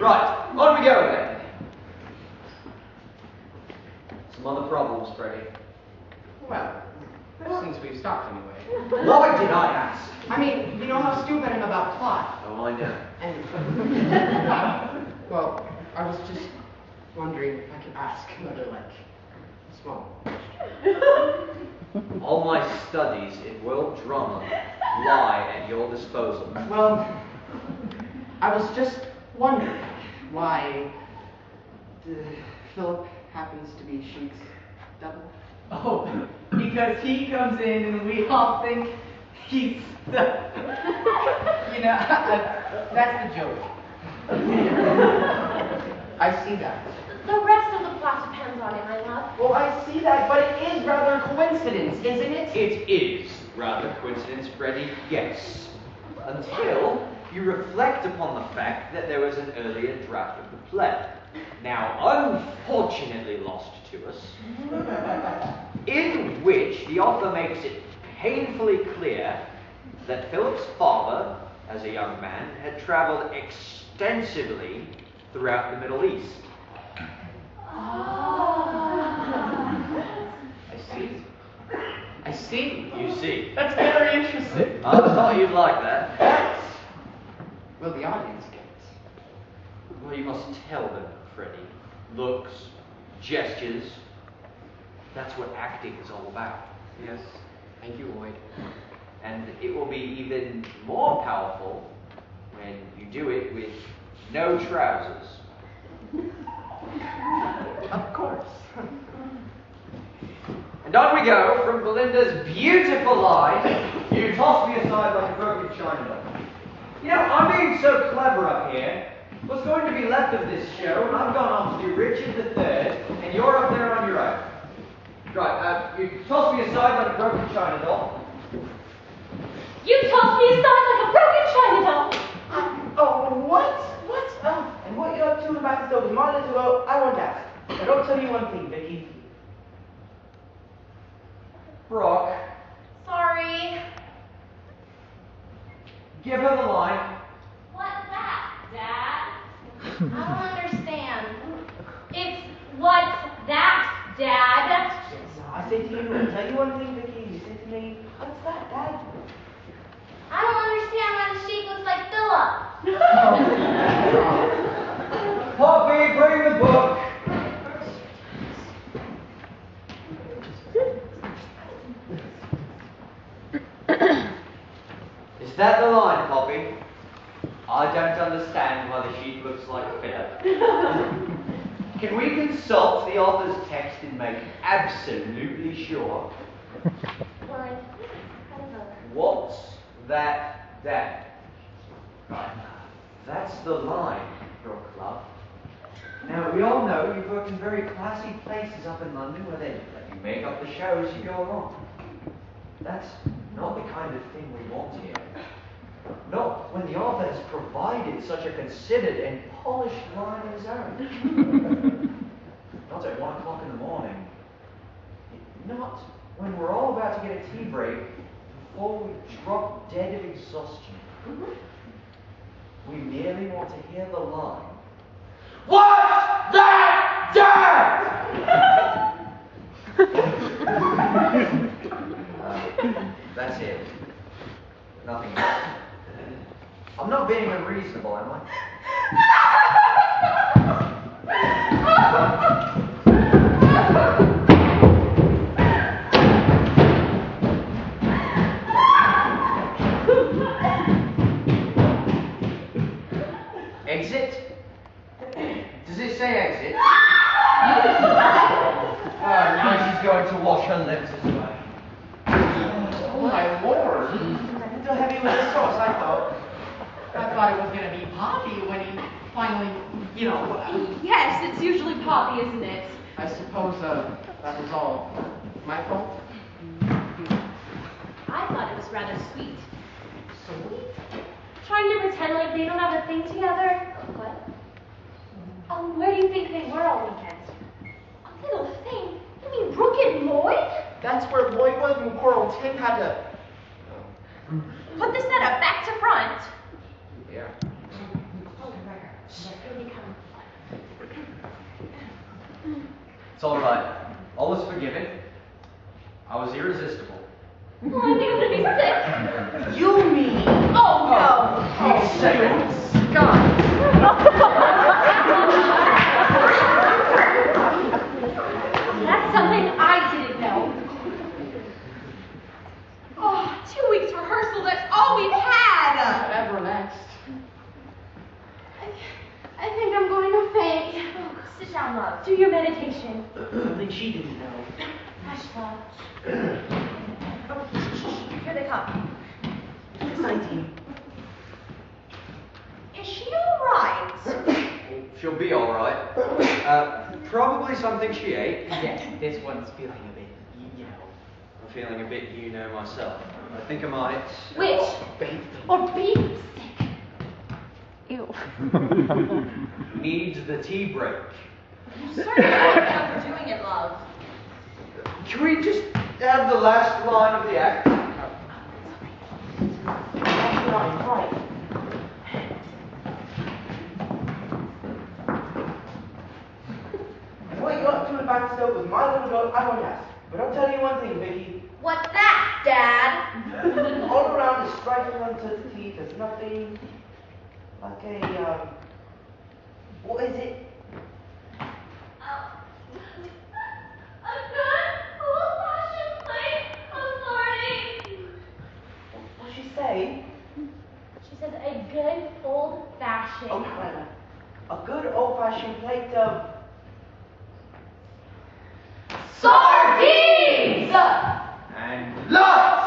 Right, on we go then. Some other problems, Freddy. Well, since we've stopped anyway. Why did I ask? I mean, you know how stupid I am about plot. Oh, I know. And, well, I was just wondering if I could ask another, small question. All my studies in world drama lie at your disposal. Well, I was just wondering why Philip happens to be Sheik's double. Oh, because he comes in and we all think he's the... You know, that's the joke. I see that. The rest of the plot depends on it, my love. Well, I see that, but it is rather a coincidence, isn't it? It is rather coincidence, Freddy, yes. Until you reflect upon the fact that there was an earlier draft of the play, now unfortunately lost to us, in which the author makes it painfully clear that Philip's father, as a young man, had traveled extensively throughout the Middle East. I see. You see. That's very interesting. I thought you'd like that. Yes. Will the audience get it? Well, you must tell them, Freddy. Looks, gestures. That's what acting is all about. Yes. Thank you, Lloyd. And it will be even more powerful when you do it with no trousers. Of course. And on we go from Belinda's beautiful line, "You toss me aside like a broken china doll." You know, I'm being so clever up here. What's going to be left of this show, and I've gone on to do Richard III, and you're up there on your own. Right, you toss me aside like a broken china doll. You tossed me aside like a broken china doll. Oh, what? What? And what you're up to about the stove? Might as well, I won't ask. But I'll tell you one thing, Vicky. Brock, Sorry. give her the line. What's that, Dad? I don't understand. It's what's that, Dad? I say to you, I'll tell you one thing, Vicky. You say to me, what's that, Dad? I don't understand why the sheik looks like Philip. Poppy, bring the book. Is that the line, Poppy? I don't understand why the sheep looks like Philip. Can we consult the author's text and make absolutely sure? Well, I think it's kind of a... What's that, Dad? Right. That's the line, Brook Love. Now, we all know you've worked in very classy places up in London where they let you make up the show as you go along. That's not the kind of thing we want here. Not when the author has provided such a considered and polished line of his own. Not at 1 o'clock in the morning. Not when we're all about to get a tea break before we drop dead of exhaustion. We merely want to hear the line. What's that, Dad? That's it. Nothing else. I'm not being unreasonable, am I? Exit? Does it say exit? Now she's going to wash her lips as well. Oh, my Lord. So heavy with the sauce, I thought it was going to be Poppy when he finally, Yes, it's usually Poppy, isn't it? I suppose that was all my fault. I thought it was rather sweet. Sweet? Trying to pretend like they don't have a thing together. What? Where do you think they were all weekend? A little thing? You mean Brooke and Lloyd? That's where Lloyd was when Coral Tim had to... Put the setup back to front. Yeah. It's all right. All is forgiven. I was irresistible. Oh, I think I'm gonna be sick. You mean? Oh, no. Oh, Scott. That's something I didn't know. Oh, 2 weeks rehearsal, that's all we've had. Whatever next. I think I'm going to faint. Oh, sit down, love. Do your meditation. Something she didn't know. Hush, love. Oh, shh, shh. Here they come. 19. Is she all right? She'll be all right. Probably something she ate. Yes, this one's feeling a bit, you know. I'm feeling a bit, you know, myself. I think I might. Which? Faint. Or be sick? Ew. Need the tea break. Sorry about doing it, love. Can we just have the last line of the act? Right. What you up to in the back stove with my little girl, I don't ask. But I'll tell you one thing, Vicky. What's that, Dad? All around is striking uncertainty. There's nothing like a, what is it? A good old-fashioned plate of sardines. What'd she say? She says a good old-fashioned. Oh, right. A good old-fashioned plate of... Sardines! And lots